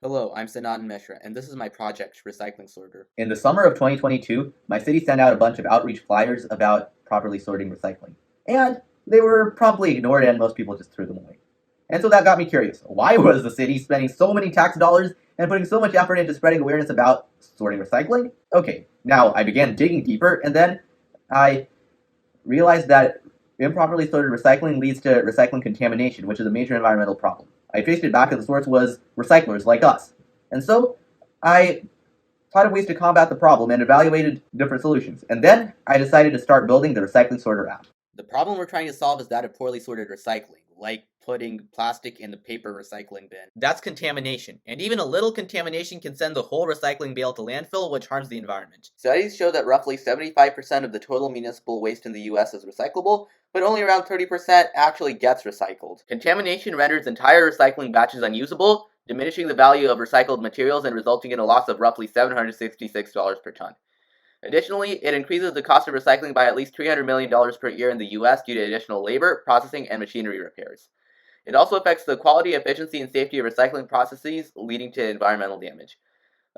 Hello, I'm Sanatan Mishra, and this is my project, Recycling Sorter. In the summer of 2022, my city sent out a bunch of outreach flyers about properly sorting recycling. And they were promptly ignored, and most people just threw them away. And so that got me curious. Why was the city spending so many tax dollars and putting so much effort into spreading awareness about sorting recycling? Okay, now I began digging deeper, and then I realized that improperly sorted recycling leads to recycling contamination, which is a major environmental problem. I traced it back, and the source was recyclers like us. And so I thought of ways to combat the problem and evaluated different solutions. And then I decided to start building the Recycling Sorter app. The problem we're trying to solve is that of poorly sorted recycling, like putting plastic in the paper recycling bin. That's contamination, and even a little contamination can send the whole recycling bale to landfill, which harms the environment. Studies show that roughly 75% of the total municipal waste in the US is recyclable, but only around 30% actually gets recycled. Contamination renders entire recycling batches unusable, diminishing the value of recycled materials and resulting in a loss of roughly $766 per ton. Additionally, it increases the cost of recycling by at least $300 million per year in the US due to additional labor, processing, and machinery repairs. It also affects the quality, efficiency, and safety of recycling processes, leading to environmental damage.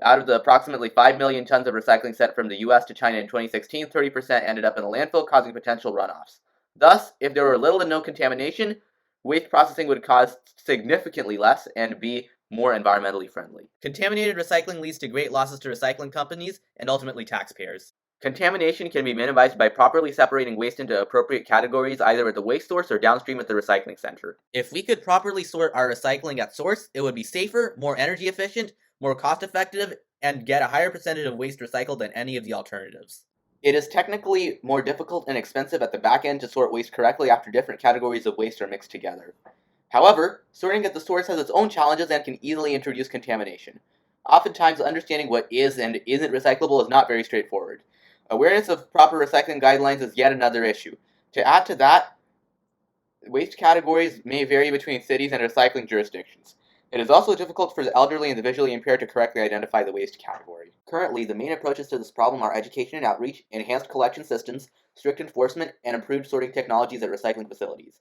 Out of the approximately 5 million tons of recycling sent from the US to China in 2016, 30% ended up in the landfill, causing potential runoffs. Thus, if there were little to no contamination, waste processing would cost significantly less and be more environmentally friendly. Contaminated recycling leads to great losses to recycling companies and ultimately taxpayers. Contamination can be minimized by properly separating waste into appropriate categories either at the waste source or downstream at the recycling center. If we could properly sort our recycling at source, it would be safer, more energy efficient, more cost effective, and get a higher percentage of waste recycled than any of the alternatives. It is technically more difficult and expensive at the back end to sort waste correctly after different categories of waste are mixed together. However, sorting at the source has its own challenges and can easily introduce contamination. Oftentimes, understanding what is and isn't recyclable is not very straightforward. Awareness of proper recycling guidelines is yet another issue. To add to that, waste categories may vary between cities and recycling jurisdictions. It is also difficult for the elderly and the visually impaired to correctly identify the waste category. Currently, the main approaches to this problem are education and outreach, enhanced collection systems, strict enforcement, and improved sorting technologies at recycling facilities.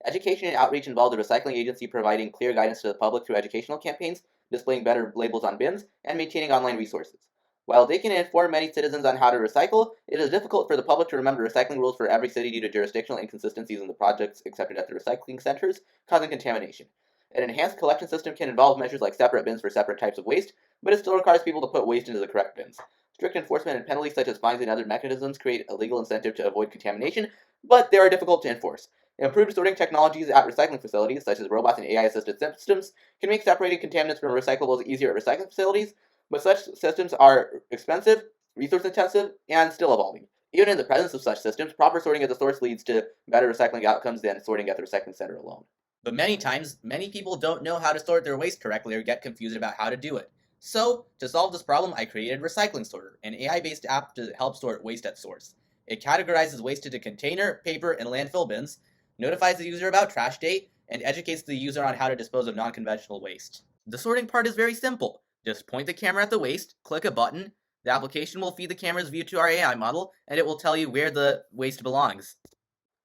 Education and outreach involve the recycling agency providing clear guidance to the public through educational campaigns, displaying better labels on bins, and maintaining online resources. While they can inform many citizens on how to recycle, it is difficult for the public to remember recycling rules for every city due to jurisdictional inconsistencies in the projects accepted at the recycling centers, causing contamination. An enhanced collection system can involve measures like separate bins for separate types of waste, but it still requires people to put waste into the correct bins. Strict enforcement and penalties such as fines and other mechanisms create a legal incentive to avoid contamination, but they are difficult to enforce. Improved sorting technologies at recycling facilities, such as robots and AI-assisted systems, can make separating contaminants from recyclables easier at recycling facilities, but such systems are expensive, resource-intensive, and still evolving. Even in the presence of such systems, proper sorting at the source leads to better recycling outcomes than sorting at the recycling center alone. But many times, many people don't know how to sort their waste correctly or get confused about how to do it. So, to solve this problem, I created Recycling Sorter, an AI-based app to help sort waste at source. It categorizes waste into container, paper, and landfill bins, notifies the user about trash date, and educates the user on how to dispose of non-conventional waste. The sorting part is very simple. Just point the camera at the waste, click a button, the application will feed the camera's view to our AI model, and it will tell you where the waste belongs.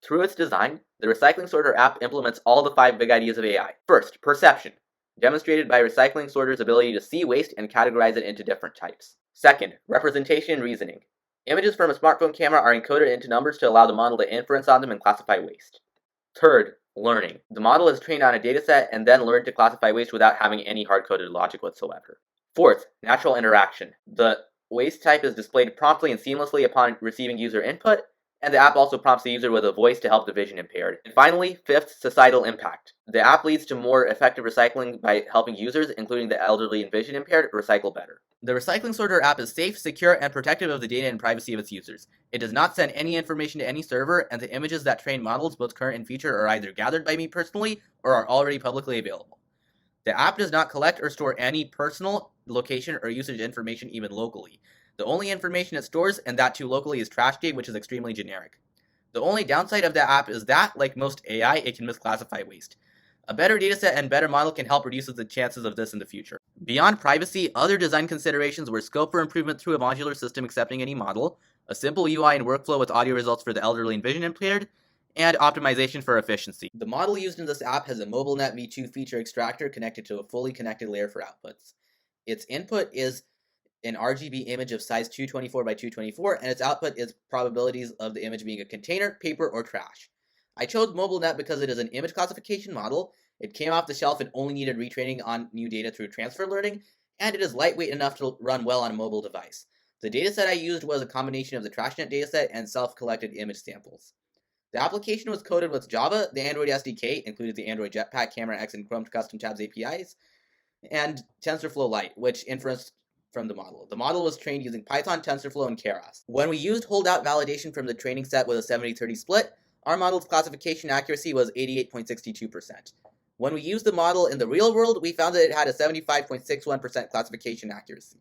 Through its design, the Recycling Sorter app implements all the 5 big ideas of AI. First, perception, demonstrated by Recycling Sorter's ability to see waste and categorize it into different types. Second, representation and reasoning. Images from a smartphone camera are encoded into numbers to allow the model to inference on them and classify waste. Third, learning. The model is trained on a dataset and then learned to classify waste without having any hard-coded logic whatsoever. Fourth, natural interaction. The waste type is displayed promptly and seamlessly upon receiving user input, and the app also prompts the user with a voice to help the vision impaired. And finally, fifth, societal impact. The app leads to more effective recycling by helping users, including the elderly and vision impaired, recycle better. The Recycling Sorter app is safe, secure, and protective of the data and privacy of its users. It does not send any information to any server, and the images that train models, both current and future, are either gathered by me personally or are already publicly available. The app does not collect or store any personal, location, or usage information even locally. The only information it stores, and that too locally, is trash date, which is extremely generic. The only downside of the app is that, like most AI, it can misclassify waste. A better dataset and better model can help reduce the chances of this in the future. Beyond privacy, other design considerations were scope for improvement through a modular system accepting any model, a simple UI and workflow with audio results for the elderly and vision impaired, and optimization for efficiency. The model used in this app has a MobileNet v2 feature extractor connected to a fully connected layer for outputs. Its input is an RGB image of size 224 by 224, and its output is probabilities of the image being a container, paper, or trash. I chose MobileNet because it is an image classification model, it came off the shelf and only needed retraining on new data through transfer learning, and it is lightweight enough to run well on a mobile device. The dataset I used was a combination of the TrashNet dataset and self-collected image samples. The application was coded with Java, the Android SDK, included the Android Jetpack, Camera X, and Chrome Custom Tabs APIs, and TensorFlow Lite, which inferenced from the model. The model was trained using Python, TensorFlow, and Keras. When we used holdout validation from the training set with a 70-30 split, our model's classification accuracy was 88.62%. When we used the model in the real world, we found that it had a 75.61% classification accuracy.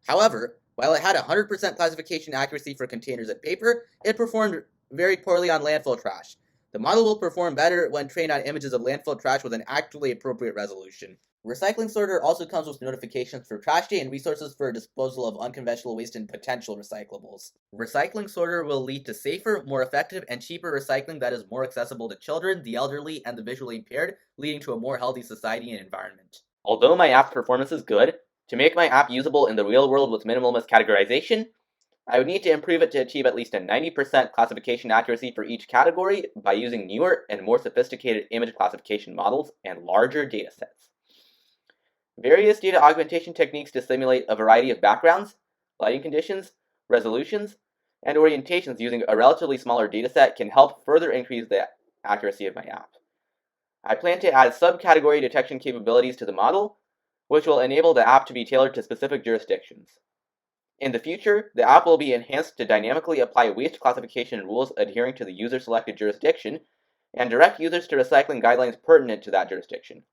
However, while it had 100% classification accuracy for containers and paper, it performed very poorly on landfill trash. The model will perform better when trained on images of landfill trash with an actually appropriate resolution. Recycling Sorter also comes with notifications for trash day and resources for disposal of unconventional waste and potential recyclables. Recycling Sorter will lead to safer, more effective, and cheaper recycling that is more accessible to children, the elderly, and the visually impaired, leading to a more healthy society and environment. Although my app's performance is good, to make my app usable in the real world with minimal miscategorization, I would need to improve it to achieve at least a 90% classification accuracy for each category by using newer and more sophisticated image classification models and larger datasets. Various data augmentation techniques to simulate a variety of backgrounds, lighting conditions, resolutions, and orientations using a relatively smaller dataset can help further increase the accuracy of my app. I plan to add subcategory detection capabilities to the model, which will enable the app to be tailored to specific jurisdictions. In the future, the app will be enhanced to dynamically apply waste classification rules adhering to the user-selected jurisdiction and direct users to recycling guidelines pertinent to that jurisdiction.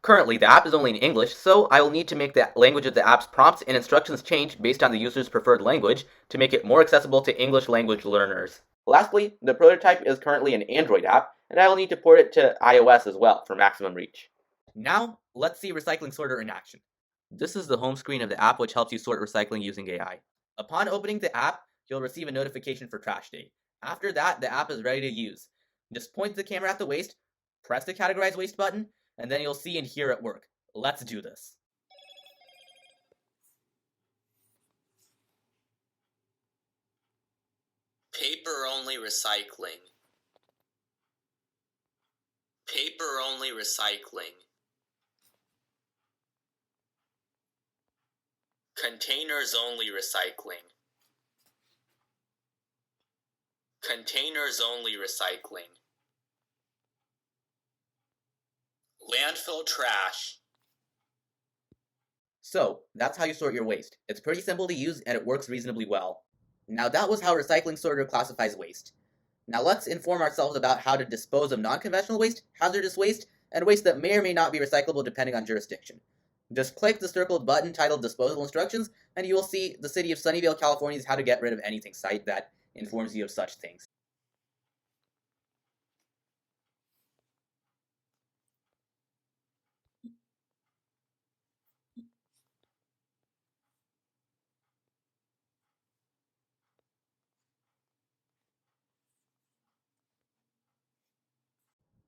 Currently, the app is only in English, so I will need to make the language of the app's prompts and instructions change based on the user's preferred language to make it more accessible to English language learners. Lastly, the prototype is currently an Android app, and I will need to port it to iOS as well for maximum reach. Now, let's see Recycling Sorter in action. This is the home screen of the app, which helps you sort recycling using AI. Upon opening the app, you'll receive a notification for trash day. After that, the app is ready to use. Just point the camera at the waste, press the Categorize Waste button, and then you'll see and hear it work. Let's do this. Paper-only recycling. Paper-only recycling. Containers-only recycling. Containers-only recycling. Landfill trash. So, that's how you sort your waste. It's pretty simple to use and it works reasonably well. Now that was how Recycling Sorter classifies waste. Now let's inform ourselves about how to dispose of non-conventional waste, hazardous waste, and waste that may or may not be recyclable depending on jurisdiction. Just click the circled button titled Disposal Instructions, and you will see the City of Sunnyvale, California's How to Get Rid of Anything site that informs you of such things.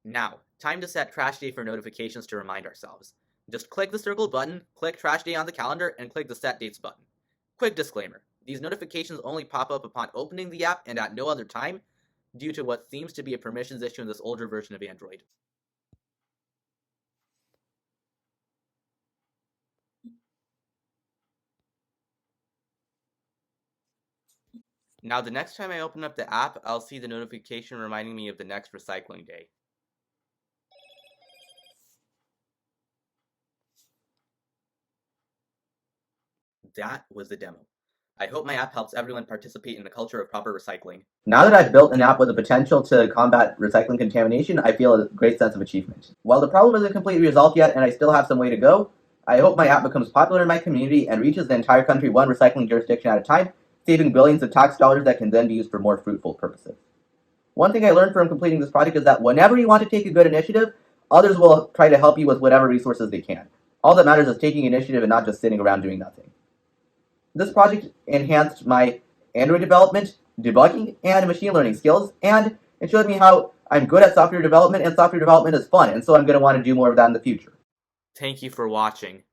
Now, time to set trash day for notifications to remind ourselves. Just click the circled button, click trash day on the calendar, and click the set dates button. Quick disclaimer, these notifications only pop up upon opening the app and at no other time, due to what seems to be a permissions issue in this older version of Android. Now the next time I open up the app, I'll see the notification reminding me of the next recycling day. That was the demo. I hope my app helps everyone participate in the culture of proper recycling. Now that I've built an app with the potential to combat recycling contamination, I feel a great sense of achievement. While the problem isn't completely resolved yet and I still have some way to go, I hope my app becomes popular in my community and reaches the entire country one recycling jurisdiction at a time, saving billions of tax dollars that can then be used for more fruitful purposes. One thing I learned from completing this project is that whenever you want to take a good initiative, others will try to help you with whatever resources they can. All that matters is taking initiative and not just sitting around doing nothing. This project enhanced my Android development, debugging, and machine learning skills, and It showed me how I'm good at software development, and software development is fun, and so I'm going to want to do more of that in the future. Thank you for watching.